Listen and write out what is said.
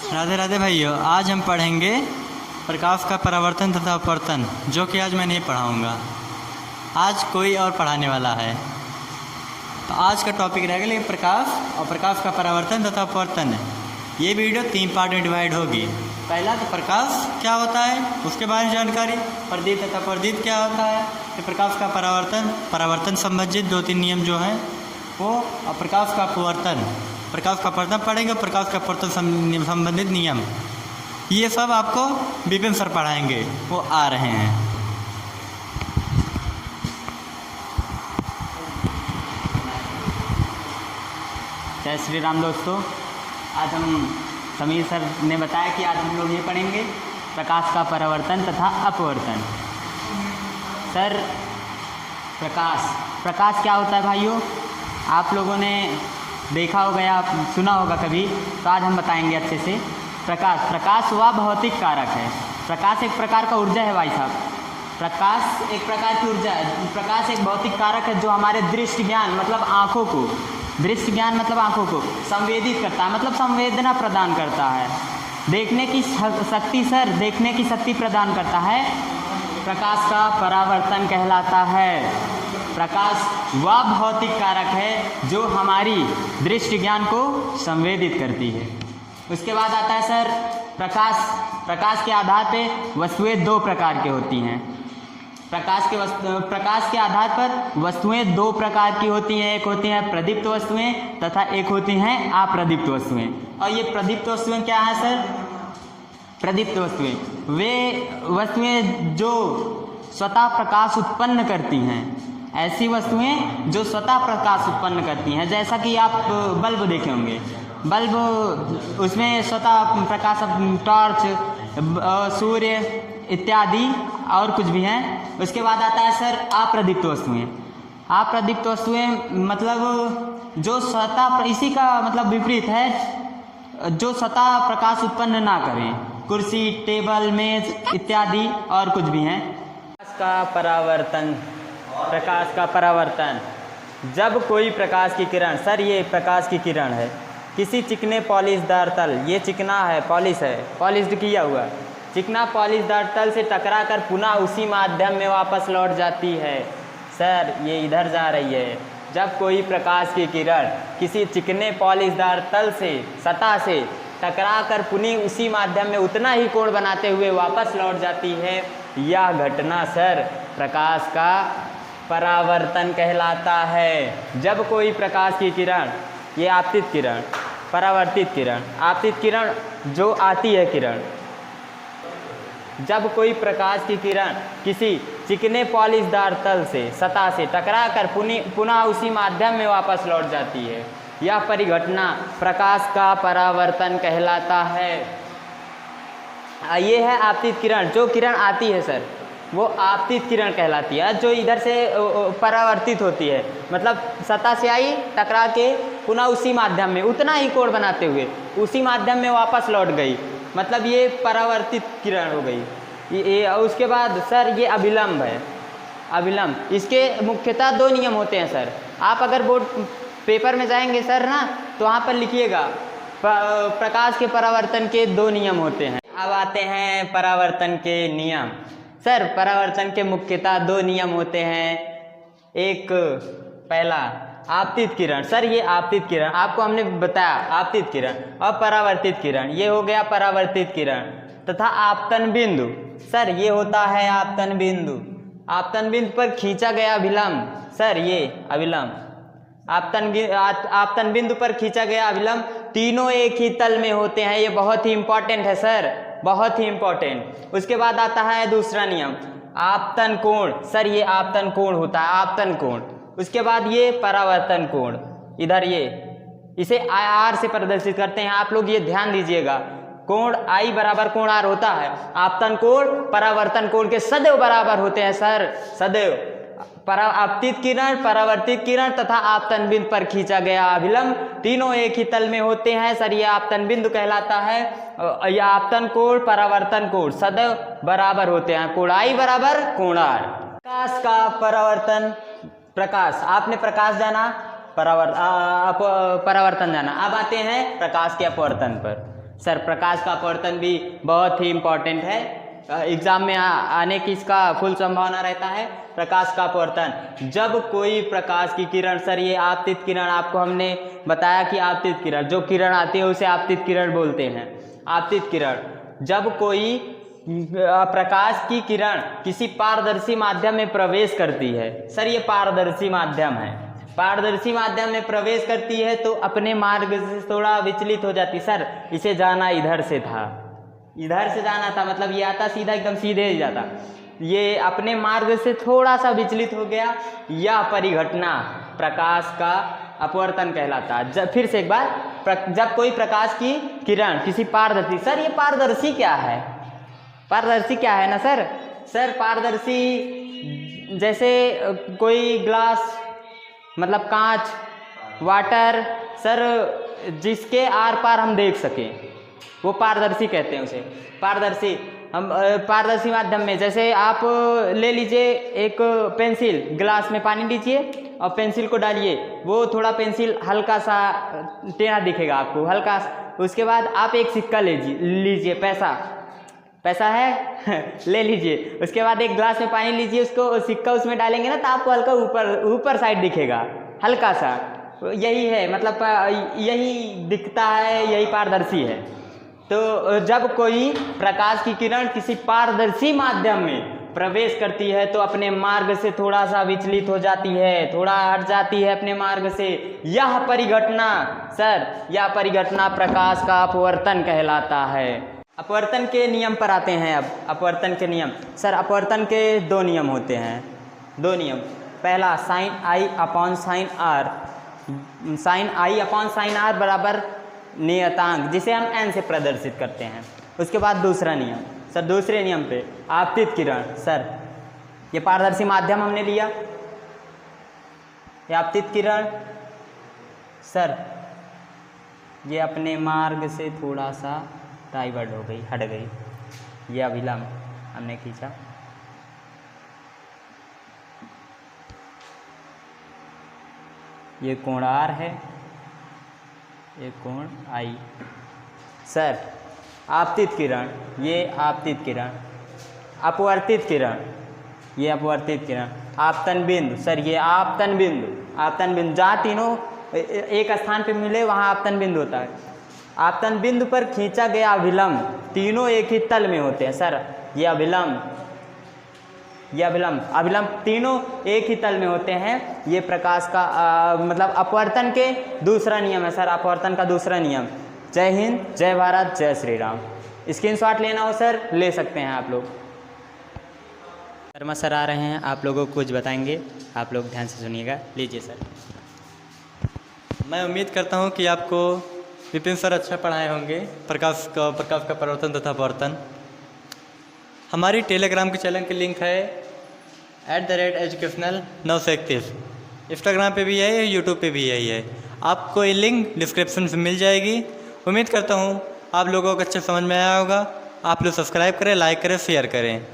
राधे राधे भाइयों, आज हम पढ़ेंगे प्रकाश का परावर्तन तथा अपवर्तन, जो कि आज मैं नहीं पढ़ाऊँगा। आज कोई और पढ़ाने वाला है। तो आज का टॉपिक रहेगा लेकिन प्रकाश और प्रकाश का परावर्तन तथा अपवर्तन। ये वीडियो 3 पार्ट में डिवाइड होगी। पहला तो प्रकाश क्या होता है उसके बारे में जानकारी, प्रदीप तथा प्रदीप क्या होता है, कि प्रकाश का परावर्तन संबंधित 2-3 नियम जो हैं वो, और प्रकाश का अपवर्तन पढ़ेंगे, प्रकाश का अपवर्तन संबंधित नियम, ये सब आपको विपिन सर पढ़ाएंगे, वो आ रहे हैं। जय श्री राम दोस्तों। आज हम समीर सर ने बताया कि आज हम लोग ये पढ़ेंगे प्रकाश का परावर्तन तथा अपवर्तन। सर, प्रकाश क्या होता है भाइयों? आप लोगों ने देखा होगा या सुना होगा कभी, तो आज हम बताएंगे अच्छे से। प्रकाश वह भौतिक कारक है। प्रकाश एक प्रकार का ऊर्जा है भाई साहब। प्रकाश एक प्रकार की ऊर्जा है। प्रकाश एक भौतिक कारक है जो हमारे दृष्टि ज्ञान मतलब आँखों को संवेदित करता है, मतलब संवेदना प्रदान करता है। देखने की शक्ति प्रदान करता है। प्रकाश का परावर्तन कहलाता है। प्रकाश वह भौतिक कारक है जो हमारी दृष्टि ज्ञान को संवेदित करती है। उसके बाद आता है सर प्रकाश के आधार पे वस्तुएं 2 प्रकार की होती हैं। प्रकाश के आधार पर वस्तुएं 2 प्रकार की होती हैं। एक होती हैं प्रदीप्त वस्तुएं तथा एक होती हैं अप्रदीप्त वस्तुएं। और ये प्रदीप्त वस्तुएं क्या है सर? प्रदीप्त वस्तुएं वे वस्तुएं जो स्वतः प्रकाश उत्पन्न करती हैं। ऐसी वस्तुएं जो स्वतः प्रकाश उत्पन्न करती हैं, जैसा कि आप बल्ब देखे होंगे। बल्ब उसमें स्वतः प्रकाश, टॉर्च, सूर्य इत्यादि और कुछ भी हैं। उसके बाद आता है सर अप्रदीप्त वस्तुएं मतलब जो स्वतः, इसी का मतलब विपरीत है, जो स्वतः प्रकाश उत्पन्न ना करें। कुर्सी, टेबल, मेज इत्यादि और कुछ भी हैं। प्रकाश का परावर्तन, जब कोई प्रकाश की किरण, सर ये प्रकाश की किरण है, किसी चिकने पॉलिशदार तल, ये चिकना है, पॉलिश्ड किया हुआ चिकना पॉलिशदार तल से टकराकर पुनः उसी माध्यम में वापस लौट जाती है। सर ये इधर जा रही है। जब कोई प्रकाश की किरण किसी चिकने पॉलिशदार तल से, सतह से टकराकर पुनः उसी माध्यम में उतना ही कोण बनाते हुए वापस लौट जाती है, यह घटना सर प्रकाश का परावर्तन कहलाता है। जब कोई प्रकाश की किरण, ये आपतित किरण, परावर्तित किरण, आपतित किरण जो आती है किरण, जब कोई प्रकाश की किरण किसी चिकने पॉलिशदार तल से, सतह से टकराकर पुनः उसी माध्यम में वापस लौट जाती है, यह परिघटना प्रकाश का परावर्तन कहलाता है। ये है आपतित किरण। जो किरण आती है सर वो आपतित किरण कहलाती है, जो इधर से परावर्तित होती है, मतलब सतह से आई, टकरा के पुनः उसी माध्यम में उतना ही कोण बनाते हुए उसी माध्यम में वापस लौट गई, मतलब ये परावर्तित किरण हो गई। ये उसके बाद सर ये अभिलंब है। अभिलंब, इसके मुख्यतः 2 नियम होते हैं सर। आप अगर बोर्ड पेपर में जाएंगे सर ना, तो वहाँ पर लिखिएगा प्रकाश के परावर्तन के 2 नियम होते हैं। अब आते हैं परावर्तन के नियम। सर परावर्तन के मुख्यतः 2 नियम होते हैं। एक, पहला आपतित किरण। सर ये आपतित किरण आपको हमने बताया, आपतित किरण और परावर्तित किरण, ये हो गया परावर्तित किरण। तथा आपतन बिंदु, सर ये होता है आपतन बिंदु। आपतन बिंदु पर खींचा गया अभिलंब, सर ये अभिलंब। आपतन बिंदु पर खींचा गया अभिलंब तीनों एक ही तल में होते हैं। ये बहुत ही इंपॉर्टेंट है सर, बहुत ही इंपॉर्टेंट। उसके बाद आता है दूसरा नियम, आपतन कोण। सर ये आपतन कोण होता है, आपतन कोण। उसके बाद ये परावर्तन कोण, इधर ये, इसे आर से प्रदर्शित करते हैं। आप लोग ये ध्यान दीजिएगा, कोण आई बराबर कोण आर होता है। आपतन कोण परावर्तन कोण के सदैव बराबर होते हैं सर, सदैव। आपतित किरण, परावर्तित किरण तथा आपतन बिंदु पर खींचा गया अभिलंब तीनों एक ही तल में होते हैं सर, ये आपतन बिंदु कहलाता है। यह आपतन कोण, परावर्तन कोण सदैव बराबर होते हैं, कोण आई बराबर कोण आर। प्रकाश का परावर्तन, प्रकाश, आपने प्रकाश जाना, परावर्तन जाना। अब आते हैं प्रकाश के अपवर्तन पर। सर प्रकाश का अपवर्तन भी बहुत ही इम्पोर्टेंट है, एग्जाम में आने की इसका फुल संभावना रहता है। प्रकाश का अपवर्तन, जब कोई प्रकाश की किरण, सर ये आपतित किरण, आपको हमने बताया कि आपतित किरण, जो किरण आती है उसे आपतित किरण बोलते हैं। आपतित किरण, जब कोई प्रकाश की किरण किसी पारदर्शी माध्यम में प्रवेश करती है, सर ये पारदर्शी माध्यम है, पारदर्शी माध्यम में प्रवेश करती है तो अपने मार्ग से थोड़ा विचलित हो जाती। सर इसे जाना इधर से था, इधर से जाना था, मतलब ये आता सीधा एकदम सीधे ही जाता, ये अपने मार्ग से थोड़ा सा विचलित हो गया, यह परिघटना प्रकाश का अपवर्तन कहलाता। फिर से एक बार, जब कोई प्रकाश की किरण किसी पारदर्शी, सर ये पारदर्शी क्या है, पारदर्शी क्या है ना सर? सर पारदर्शी जैसे कोई ग्लास, मतलब कांच, वाटर, सर जिसके आर पार हम देख सकें, वो पारदर्शी कहते हैं उसे। पारदर्शी, हम पारदर्शी माध्यम में, जैसे आप ले लीजिए एक पेंसिल, ग्लास में पानी लीजिए और पेंसिल को डालिए, वो थोड़ा पेंसिल हल्का सा टेढ़ा दिखेगा आपको, हल्का। उसके बाद आप एक सिक्का लीजिए, पैसा है ले लीजिए, उसके बाद एक ग्लास में पानी लीजिए, उसको सिक्का उसमें डालेंगे ना तो आपको हल्का ऊपर साइड दिखेगा, हल्का सा। यही है, मतलब यही दिखता है, यही पारदर्शी है। तो जब कोई प्रकाश की किरण किसी पारदर्शी माध्यम में प्रवेश करती है तो अपने मार्ग से थोड़ा सा विचलित हो जाती है, थोड़ा हट जाती है अपने मार्ग से। यह परिघटना, सर यह परिघटना प्रकाश का अपवर्तन कहलाता है। अपवर्तन के नियम पर आते हैं अब। अपवर्तन के नियम, सर अपवर्तन के दो नियम होते हैं, दो नियम। पहला sine i upon sine r, sine i upon sine r बराबर नियतांक, जिसे हम n से प्रदर्शित करते हैं। उसके बाद दूसरा नियम, सर दूसरे नियम पे आपतित किरण, सर ये पारदर्शी माध्यम हमने लिया, ये आपतित किरण, सर ये अपने मार्ग से थोड़ा सा डाइवर्ट हो गई, हट गई, ये अभिलंब हमने खींचा, ये कोण R है, ये कोण I। सर आपतित किरण, ये आपतित किरण, अपवर्तित किरण, ये अपवर्तित किरण, आपतन बिंदु, सर ये आपतन बिंदु, आपतन बिंदु जहाँ तीनों एक स्थान पे मिले वहाँ आपतन बिंदु होता है। आपतन बिंदु पर खींचा गया अभिलंब तीनों एक ही तल में होते हैं। सर ये अभिलंब, ये अभिलंब तीनों एक ही तल में होते हैं। ये प्रकाश का मतलब अपवर्तन के दूसरा नियम है सर, अपवर्तन का दूसरा नियम। जय हिंद, जय भारत, जय श्री राम। स्क्रीनशॉट लेना हो सर ले सकते हैं आप लोग। शर्मा सर आ रहे हैं, आप लोगों को कुछ बताएंगे, आप लोग ध्यान से सुनिएगा। लीजिए सर। मैं उम्मीद करता हूं कि आपको विपिन सर अच्छा पढ़ाए होंगे प्रकाश का परिवर्तन तथा अपवर्तन। हमारी टेलीग्राम के चैनल की लिंक है @educational 931। इंस्टाग्राम पे भी है, यूट्यूब पे भी यही है। आपको ये लिंक डिस्क्रिप्शन में मिल जाएगी। उम्मीद करता हूँ आप लोगों को अच्छा समझ में आया होगा। आप लोग सब्सक्राइब करें, लाइक करें, शेयर करें।